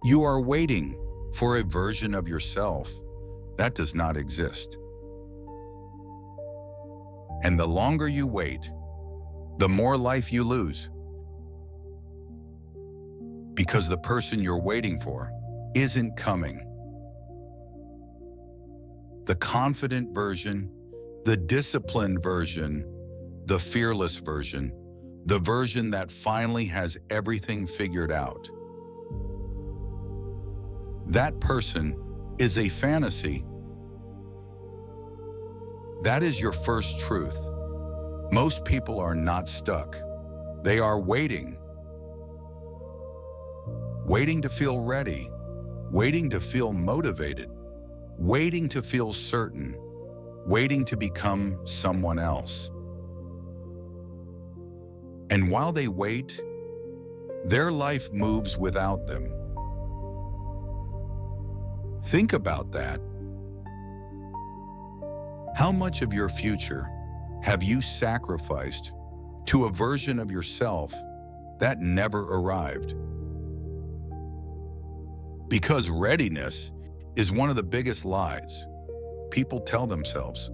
You are waiting for a version of yourself that does not exist. And the longer you wait, the more life you lose. Because the person you're waiting for isn't coming. The confident version, the disciplined version, the fearless version, the version that finally has everything figured out. That person is a fantasy. That is your first truth. Most people are not stuck. They are waiting. Waiting to feel ready. Waiting to feel motivated. Waiting to feel certain. Waiting to become someone else. And while they wait, their life moves without them. Think about that. How much of your future have you sacrificed to a version of yourself that never arrived? Because readiness is one of the biggest lies people tell themselves.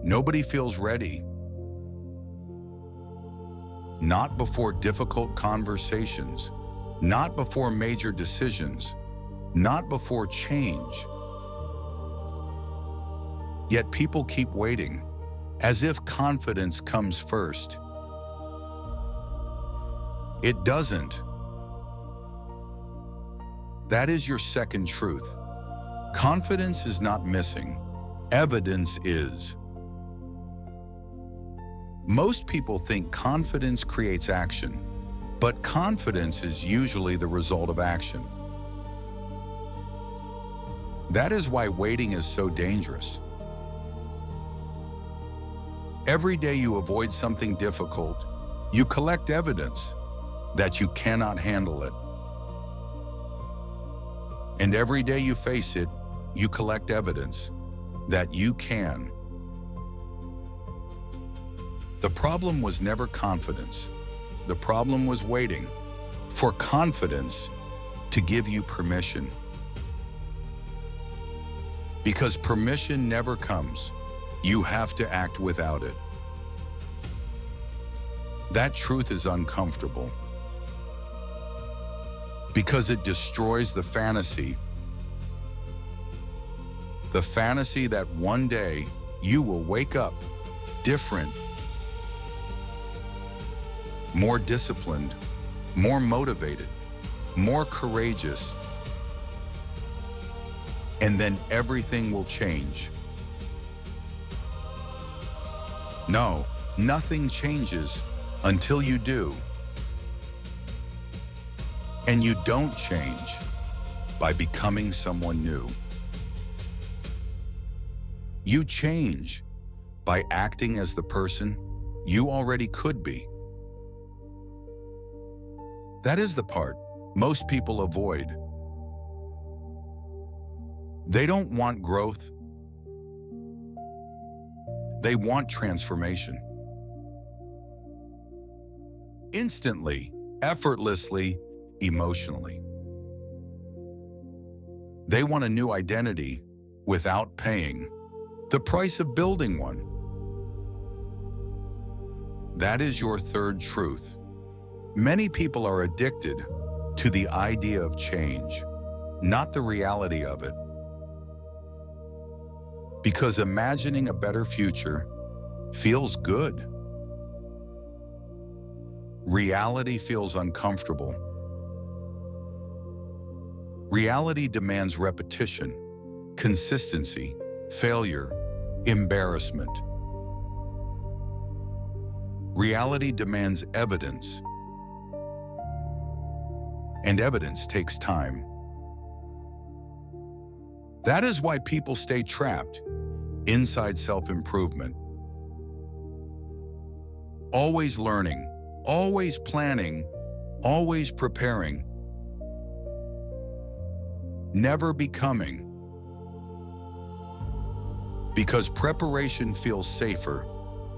Nobody feels ready. Not before difficult conversations, not before major decisions, not before change. Yet people keep waiting, as if confidence comes first. It doesn't. That is your second truth. Confidence is not missing. Evidence is. Most people think confidence creates action, but confidence is usually the result of action. That is why waiting is so dangerous. Every day you avoid something difficult, you collect evidence that you cannot handle it. And every day you face it, you collect evidence that you can. The problem was never confidence. The problem was waiting for confidence to give you permission. Because permission never comes. You have to act without it. That truth is uncomfortable. Because it destroys the fantasy. The fantasy that one day you will wake up different, more disciplined, more motivated, more courageous, and then everything will change. No, nothing changes until you do. And you don't change by becoming someone new. You change by acting as the person you already could be. That is the part most people avoid. They don't want growth. They want transformation. Instantly, effortlessly, emotionally. They want a new identity without paying the price of building one. That is your third truth. Many people are addicted to the idea of change, not the reality of it. Because imagining a better future feels good. Reality feels uncomfortable. Reality demands repetition, consistency, failure, embarrassment. Reality demands evidence, and evidence takes time. That is why people stay trapped inside self-improvement. Always learning, always planning, always preparing, never becoming. Because preparation feels safer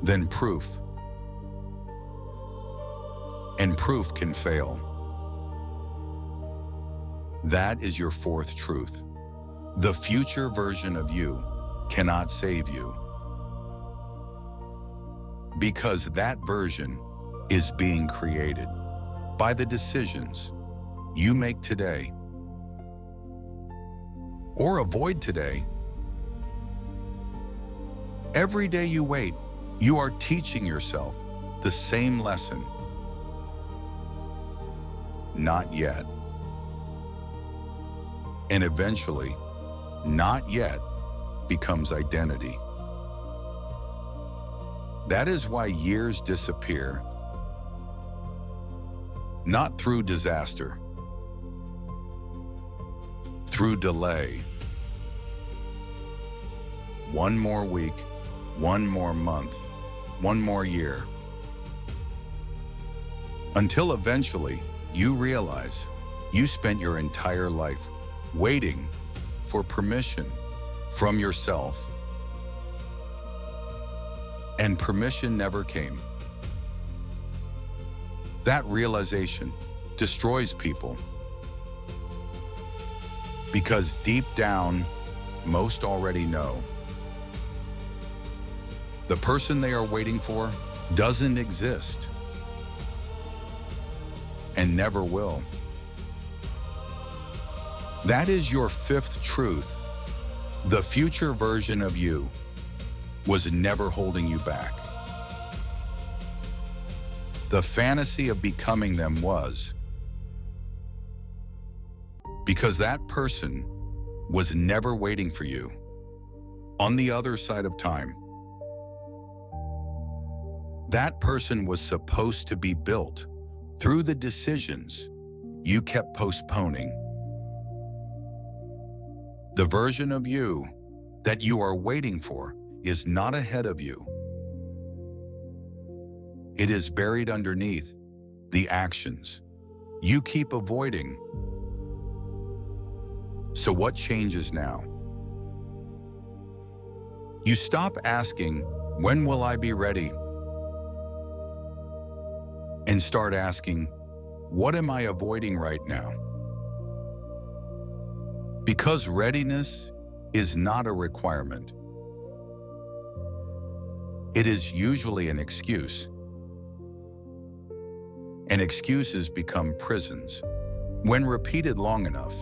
than proof. And proof can fail. That is your fourth truth. The future version of you cannot save you, because that version is being created by the decisions you make today or avoid today. Every day you wait, you are teaching yourself the same lesson. Not yet. And eventually, not yet becomes identity. That is why years disappear, not through disaster, through delay. One more week, one more month, one more year, until eventually you realize you spent your entire life waiting for permission from yourself, and permission never came. That realization destroys people, because deep down, most already know the person they are waiting for doesn't exist and never will. That is your fifth truth. The future version of you was never holding you back. The fantasy of becoming them was, because that person was never waiting for you on the other side of time. That person was supposed to be built through the decisions you kept postponing. The version of you that you are waiting for is not ahead of you. It is buried underneath the actions you keep avoiding. So what changes now? You stop asking, when will I be ready? And start asking, what am I avoiding right now? Because readiness is not a requirement. It is usually an excuse. And excuses become prisons when repeated long enough.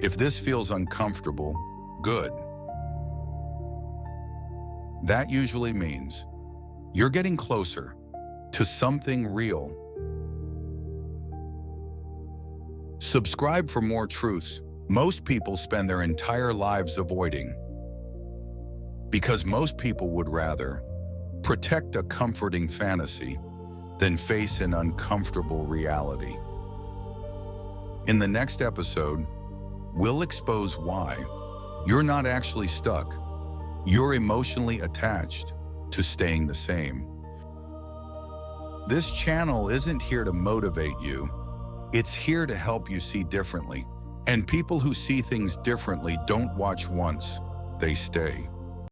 If this feels uncomfortable, good. That usually means you're getting closer to something real. Subscribe for more truths most people spend their entire lives avoiding, because most people would rather protect a comforting fantasy than face an uncomfortable reality. In the next episode, we'll expose why you're not actually stuck. You're emotionally attached to staying the same. This channel isn't here to motivate you. It's here to help you see differently. And people who see things differently don't watch once, they stay.